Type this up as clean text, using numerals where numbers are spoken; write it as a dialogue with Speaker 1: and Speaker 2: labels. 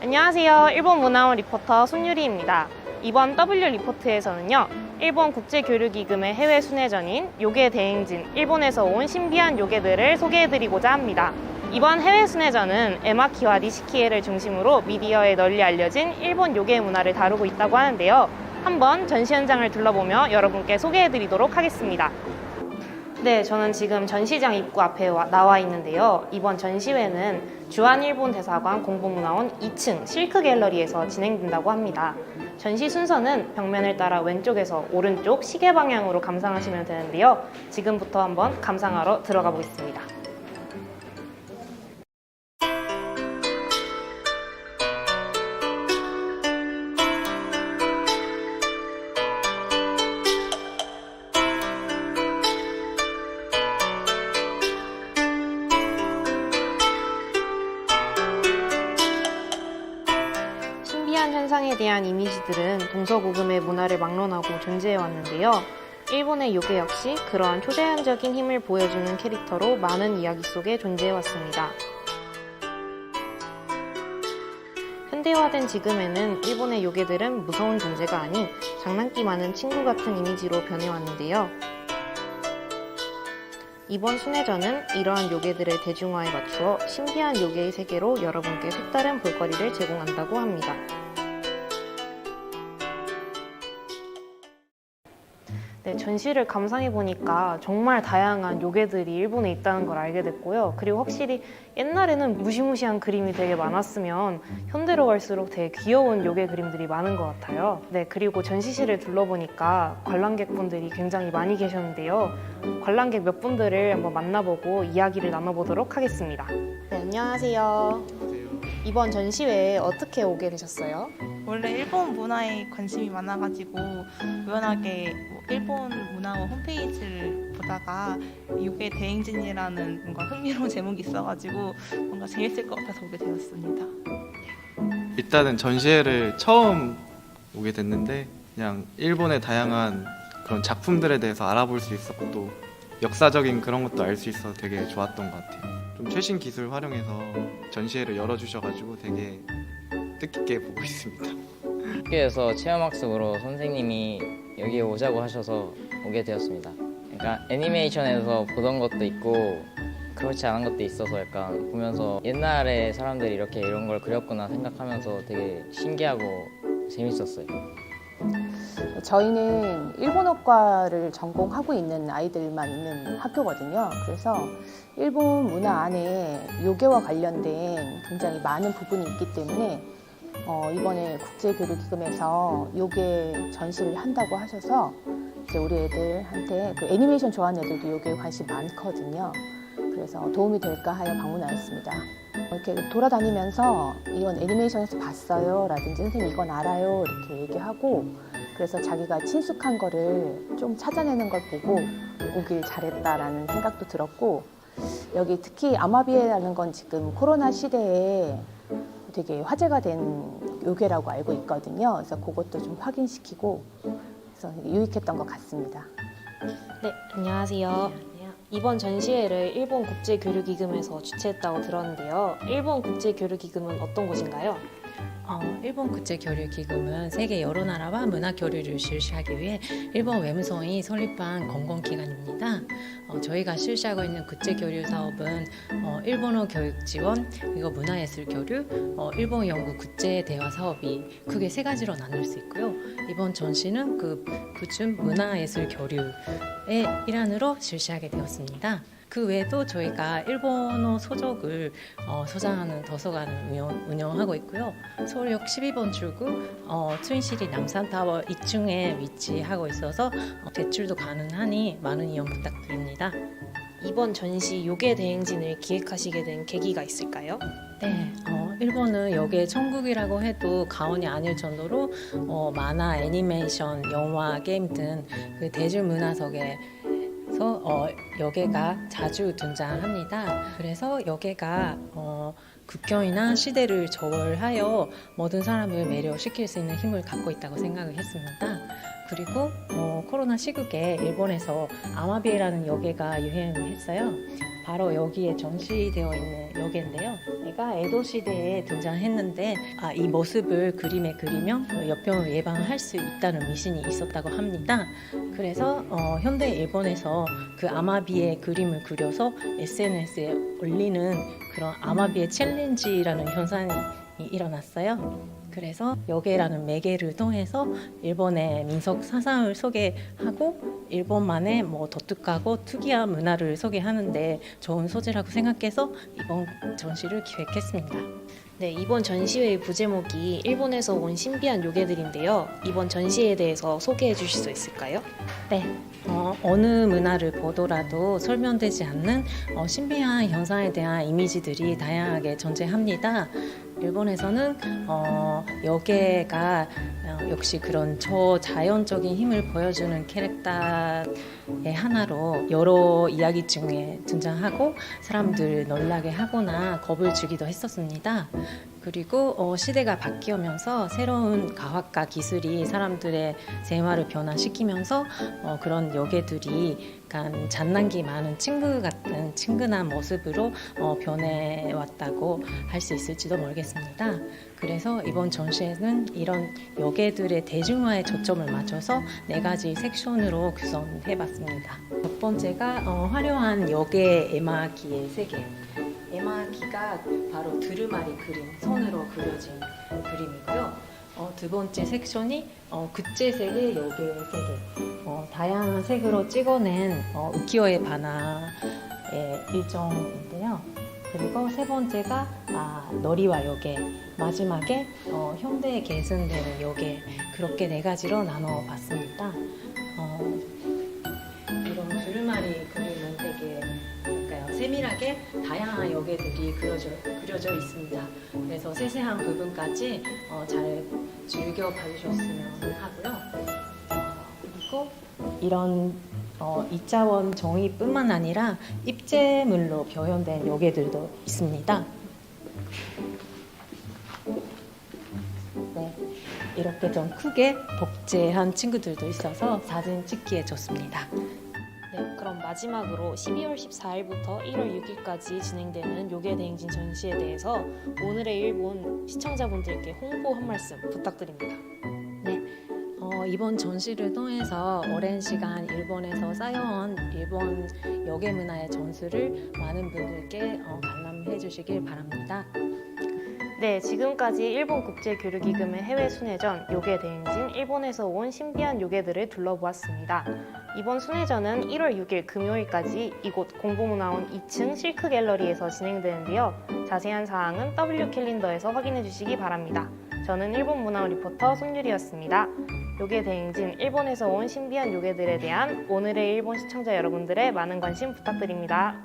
Speaker 1: 안녕하세요. 일본 문화원 리포터 손유리입니다. 이번 W 리포트에서는요, 일본 국제교류기금의 해외 순회전인 요괴 대행진, 일본에서 온 신비한 요괴들을 소개해드리고자 합니다. 이번 해외 순회전은 에마키와 니시키에를 중심으로 미디어에 널리 알려진 일본 요괴 문화를 다루고 있다고 하는데요. 한번 전시 현장을 둘러보며 여러분께 소개해드리도록 하겠습니다. 네, 저는 지금 전시장 입구 앞에 나와 있는데요. 이번 전시회는 주한일본대사관 공보문화원 2층 실크 갤러리에서 진행된다고 합니다. 전시 순서는 벽면을 따라 왼쪽에서 오른쪽 시계 방향으로 감상하시면 되는데요. 지금부터 한번 감상하러 들어가 보겠습니다. 신비한 현상에 대한 이미지들은 동서고금의 문화를 막론하고 존재해 왔는데요. 일본의 요괴 역시 그러한 초자연적인 힘을 보여주는 캐릭터로 많은 이야기 속에 존재해 왔습니다. 현대화된 지금에는 일본의 요괴들은 무서운 존재가 아닌 장난기 많은 친구 같은 이미지로 변해왔는데요. 이번 순회전은 이러한 요괴들의 대중화에 맞추어 신비한 요괴의 세계로 여러분께 색다른 볼거리를 제공한다고 합니다. 네, 전시를 감상해보니까 정말 다양한 요괴들이 일본에 있다는 걸 알게 됐고요. 그리고 확실히 옛날에는 무시무시한 그림이 되게 많았으면 현대로 갈수록 되게 귀여운 요괴 그림들이 많은 것 같아요. 네, 그리고 전시실을 둘러보니까 관람객분들이 굉장히 많이 계셨는데요. 관람객 몇 분들을 한번 만나보고 이야기를 나눠보도록 하겠습니다. 네, 안녕하세요. 이번 전시회에 어떻게 오게 되셨어요?
Speaker 2: 원래 일본 문화에 관심이 많아가지고 우연하게 일본 문화원 홈페이지를 보다가 요괴 대행진이라는 뭔가 흥미로운 제목이 있어가지고 뭔가 재밌을 것 같아서 오게 되었습니다.
Speaker 3: 일단은 전시회를 처음 오게 됐는데 그냥 일본의 다양한 그런 작품들에 대해서 알아볼 수 있었고 또 역사적인 그런 것도 알 수 있어서 되게 좋았던 것 같아요. 좀 최신 기술 활용해서 전시회를 열어주셔가지고 되게 뜻깊게 보고 있습니다.
Speaker 4: 학교에서 체험학습으로 선생님이 여기에 오자고 하셔서 오게 되었습니다. 그러니까 애니메이션에서 보던 것도 있고 그렇지 않은 것도 있어서 약간 보면서 옛날에 사람들이 이렇게 이런 걸 그렸구나 생각하면서 되게 신기하고 재밌었어요.
Speaker 5: 저희는 일본어과를 전공하고 있는 아이들만 있는 학교거든요. 그래서 일본 문화 안에 요괴와 관련된 굉장히 많은 부분이 있기 때문에 이번에 국제교류기금에서 요괴 전시를 한다고 하셔서 이제 우리 애들한테 그 애니메이션 좋아하는 애들도 요괴에 관심이 많거든요. 그래서 도움이 될까 하여 방문하였습니다. 이렇게 돌아다니면서 이건 애니메이션에서 봤어요 라든지 선생님 이건 알아요 이렇게 얘기하고 그래서 자기가 친숙한 거를 좀 찾아내는 걸 보고 오길 잘했다라는 생각도 들었고 여기 특히 아마비에라는 건 지금 코로나 시대에 되게 화제가 된 요괴라고 알고 있거든요. 그래서 그것도 좀 확인시키고 그래서 유익했던 것 같습니다.
Speaker 1: 네, 안녕하세요. 이번 전시회를 일본 국제교류기금에서 주최했다고 들었는데요. 일본 국제교류기금은 어떤 곳인가요?
Speaker 6: 일본 국제교류기금은 세계 여러 나라와 문화 교류를 실시하기 위해 일본 외무성이 설립한 공공기관입니다. 저희가 실시하고 있는 국제교류 사업은 일본어 교육 지원, 그리고 문화예술 교류, 일본 연구 국제 대화 사업이 크게 세 가지로 나눌 수 있고요. 이번 전시는 그중 문화예술 교류의 일환으로 실시하게 되었습니다. 그 외에도 저희가 일본어 소적을 소장하는 도서관을 운영하고 있고요. 서울역 12번 출구 트윈시티 남산타워 2층에 위치하고 있어서 대출도 가능하니 많은 이용 부탁드립니다.
Speaker 1: 이번 전시 요괴 대행진을 기획하시게 된 계기가 있을까요?
Speaker 6: 네, 일본은 요괴 천국이라고 해도 과언이 아닐 정도로 만화, 애니메이션, 영화, 게임 등 그 대중문화 속에 요괴가 자주 등장합니다. 그래서 요괴가 국경이나 시대를 초월하여 모든 사람을 매료시킬 수 있는 힘을 갖고 있다고 생각을 했습니다. 그리고 코로나 시국에 일본에서 아마비에라는 요괴가 유행을 했어요. 바로 여기에 전시되어 있는 요괴인데요. 얘가 에도 시대에 등장했는데 이 모습을 그림에 그리면 역병을 예방할 수 있다는 미신이 있었다고 합니다. 그래서 현대 일본에서 그 아마비의 그림을 그려서 SNS에 올리는 그런 아마비의 챌린지라는 현상이 일어났어요. 그래서 요괴라는 매개를 통해서 일본의 민속 사상을 소개하고 일본만의 독특하고 특이한 문화를 소개하는데 좋은 소재라고 생각해서 이번 전시를 기획했습니다.
Speaker 1: 네, 이번 전시회의 부제목이 일본에서 온 신비한 요괴들인데요. 이번 전시에 대해서 소개해 주실 수 있을까요?
Speaker 6: 네, 어느 문화를 보더라도 설명되지 않는 신비한 현상에 대한 이미지들이 다양하게 존재합니다. 일본에서는 요괴가 역시 그런 초자연적인 힘을 보여주는 캐릭터의 하나로 여러 이야기 중에 등장하고 사람들 놀라게 하거나 겁을 주기도 했었습니다. 그리고 시대가 바뀌면서 새로운 과학과 기술이 사람들의 생활을 변화시키면서 그런 요괴들이 약간 장난기 많은 친구 같은 친근한 모습으로 변해왔다고 할 수 있을지도 모르겠습니다. 그래서 이번 전시회는 이런 요괴들의 대중화에 초점을 맞춰서 4가지 섹션으로 구성해봤습니다. 첫 번째가 화려한 요괴 에마기의 세계. 에마기가 바로 두루마리 그림, 손으로 그려진 그림이고요. 두 번째 섹션이 굿제색의 요괴 세계. 다양한 색으로 찍어낸 우키요에 바나의 일종인데요. 그리고 세 번째가 너리와 요괴, 마지막에 현대에 계승되는 요괴, 그렇게 4가지로 나눠봤습니다. 이런 두루마리 그림은 되게 세밀하게 다양한 요괴들이 그려져 있습니다. 그래서 세세한 부분까지 잘 즐겨 봐주셨으면 하고요. 그리고 이런 2차원 종이뿐만 아니라 입체물로 표현된 요괴들도 있습니다. 네, 이렇게 좀 크게 복제한 친구들도 있어서 사진 찍기에 좋습니다.
Speaker 1: 네, 그럼 마지막으로 12월 14일부터 1월 6일까지 진행되는 요괴 대행진 전시에 대해서 오늘의 일본 시청자분들께 홍보 한 말씀 부탁드립니다.
Speaker 6: 이번 전시를 통해서 오랜 시간 일본에서 쌓여온 일본 요괴 문화의 전수를 많은 분들께 관람해 주시길 바랍니다.
Speaker 1: 네, 지금까지 일본 국제교류기금의 해외 순회전 요괴 대행진 일본에서 온 신비한 요괴들을 둘러보았습니다. 이번 순회전은 1월 6일 금요일까지 이곳 공보문화원 2층 실크 갤러리에서 진행되는데요. 자세한 사항은 W캘린더에서 확인해 주시기 바랍니다. 저는 일본 문화원 리포터 손유리였습니다. 요괴 대행진 일본에서 온 신비한 요괴들에 대한 오늘의 일본 시청자 여러분들의 많은 관심 부탁드립니다.